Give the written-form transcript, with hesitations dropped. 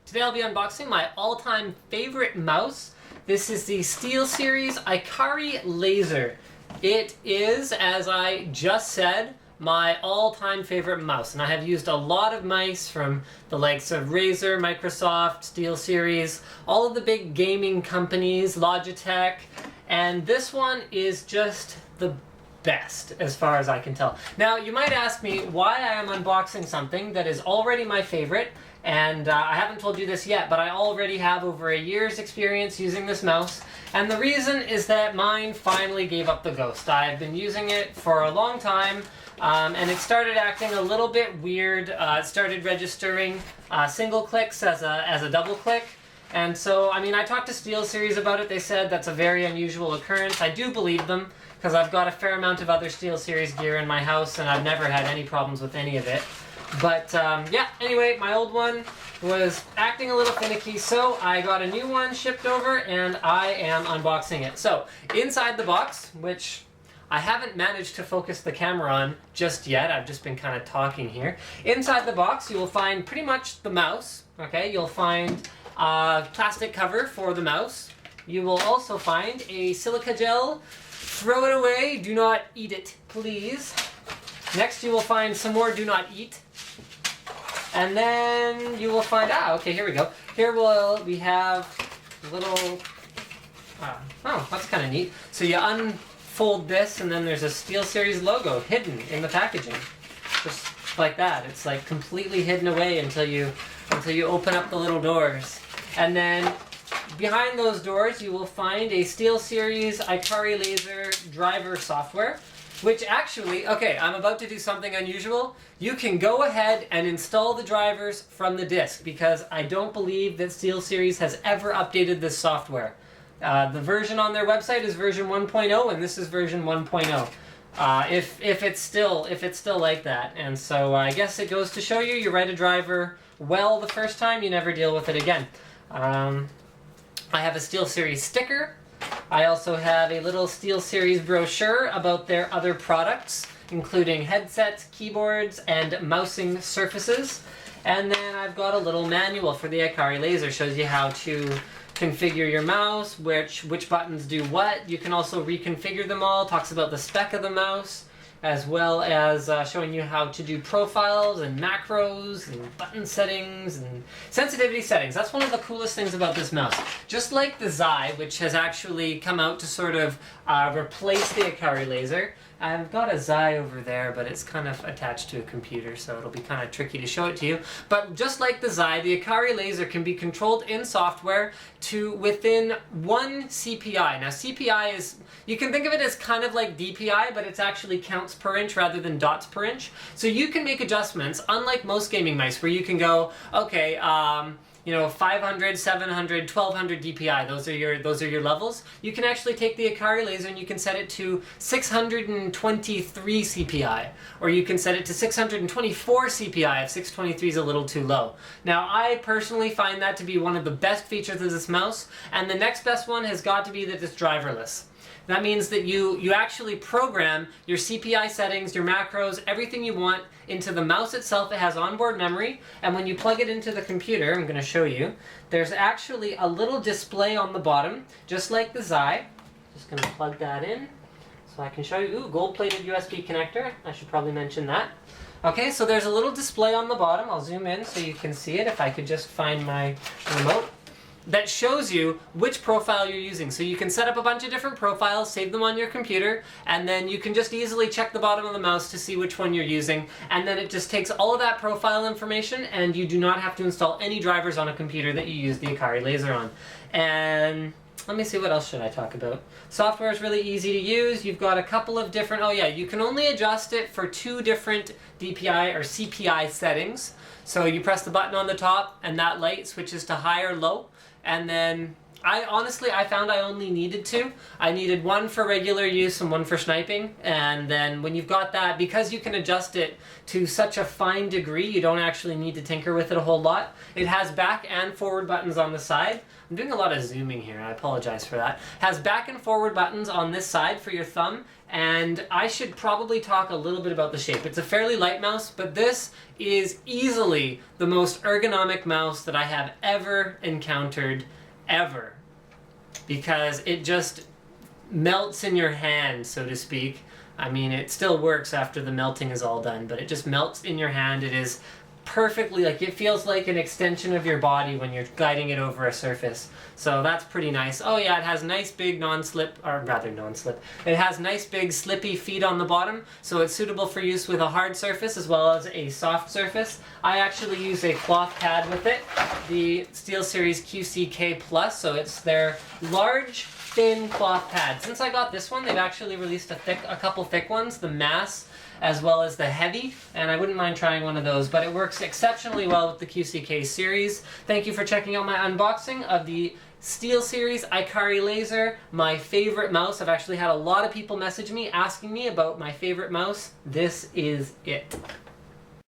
Today I'll be unboxing my all-time favorite mouse. This is the Steelseries Ikari Laser. It is, as I just said, my all-time favorite mouse, and I have used a lot of mice from the likes of Razer, Microsoft, Steelseries, all of the big gaming companies, Logitech, and this one is just the best as far as I can tell. Now, you might ask me why I am unboxing something that is already my favorite, and I haven't told you this yet, but I already have over a year's experience using this mouse, and the reason is that mine finally gave up the ghost. I've been using it for a long time, and it started acting a little bit weird. It started registering single clicks as a double click. And so, I mean, I talked to Steelseries about it. They said that's a very unusual occurrence. I do believe them, because I've got a fair amount of other Steelseries gear in my house, and I've never had any problems with any of it. But, yeah, anyway, my old one was acting a little finicky, so I got a new one shipped over, and I am unboxing it. So, inside the box, which I haven't managed to focus the camera on just yet, I've just been kind of talking here. Inside the box, you will find pretty much the mouse, okay? You'll find plastic cover for the mouse. You will also find a silica gel. Throw it away. Do not eat it, please. Next, you will find some more do not eat. And then you will find, okay, here we go. Here we have a little, oh, that's kind of neat. So you unfold this, and then there's a Steelseries logo hidden in the packaging. Just like that. It's like completely hidden away until you open up the little doors. And then behind those doors you will find a Steelseries Ikari Laser driver software, which actually, okay, I'm about to do something unusual. You can go ahead and install the drivers from the disk, because I don't believe that Steelseries has ever updated this software. The version on their website is version 1.0, and this is version 1.0. If it's still like that. And so I guess it goes to show you, you write a driver well the first time, you never deal with it again. I have a Steelseries sticker. I also have a little Steelseries brochure about their other products, including headsets, keyboards, and mousing surfaces. And then I've got a little manual for the Ikari Laser. Shows you how to configure your mouse, which buttons do what. You can also reconfigure them all. Talks about the spec of the mouse, as well as showing you how to do profiles and macros and button settings and sensitivity settings. That's one of the coolest things about this mouse. Just like the Xi, which has actually come out to sort of replace the Ikari Laser. I've got a Xi over there, but it's kind of attached to a computer, so it'll be kind of tricky to show it to you. But just like the Xi, the Ikari Laser can be controlled in software to within 1 CPI. Now CPI is, you can think of it as kind of like DPI, but it's actually counts per inch rather than dots per inch. So you can make adjustments, unlike most gaming mice, where you can go, okay, 500, 700, 1200 DPI, those are your levels. You can actually take the Ikari Laser and you can set it to 623 CPI, or you can set it to 624 CPI if 623 is a little too low. Now, I personally find that to be one of the best features of this mouse, and the next best one has got to be that it's driverless. That means that you actually program your CPI settings, your macros, everything you want into the mouse itself. It has onboard memory, and when you plug it into the computer, I'm going to show you, there's actually a little display on the bottom, just like the Xi. Just going to plug that in so I can show you. Ooh, gold-plated USB connector. I should probably mention that. Okay, so there's a little display on the bottom. I'll zoom in so you can see it if I could just find my remote. That shows you which profile you're using. So you can set up a bunch of different profiles, save them on your computer, and then you can just easily check the bottom of the mouse to see which one you're using, and then it just takes all of that profile information, and you do not have to install any drivers on a computer that you use the Ikari Laser on. And let me see, what else should I talk about? Software is really easy to use. You've got a couple of different, oh yeah, you can only adjust it for 2 different DPI or CPI settings. So you press the button on the top, and that light switches to high or low. And then, I found I only needed 2. I needed one for regular use and one for sniping. And then when you've got that, because you can adjust it to such a fine degree, you don't actually need to tinker with it a whole lot. It has back and forward buttons on the side. I'm doing a lot of zooming here, I apologize for that. It has back and forward buttons on this side for your thumb, and I should probably talk a little bit about the shape. It's a fairly light mouse, but this is easily the most ergonomic mouse that I have ever encountered, ever. Because it just melts in your hand, so to speak. I mean, it still works after the melting is all done, but it just melts in your hand. It is perfectly, like, it feels like an extension of your body when you're guiding it over a surface. So that's pretty nice. Oh yeah, it has nice big non-slip, or rather non-slip. It has nice big slippy feet on the bottom, so it's suitable for use with a hard surface as well as a soft surface. I actually use a cloth pad with it, the Steelseries QCK Plus, so it's their large, thin cloth pad. Since I got this one, they've actually released a couple thick ones, the Mass as well as the Heavy, and I wouldn't mind trying one of those, but it works exceptionally well with the QCK series. Thank you for checking out my unboxing of the Steelseries Ikari Laser, my favorite mouse. I've actually had a lot of people message me asking me about my favorite mouse. This is it.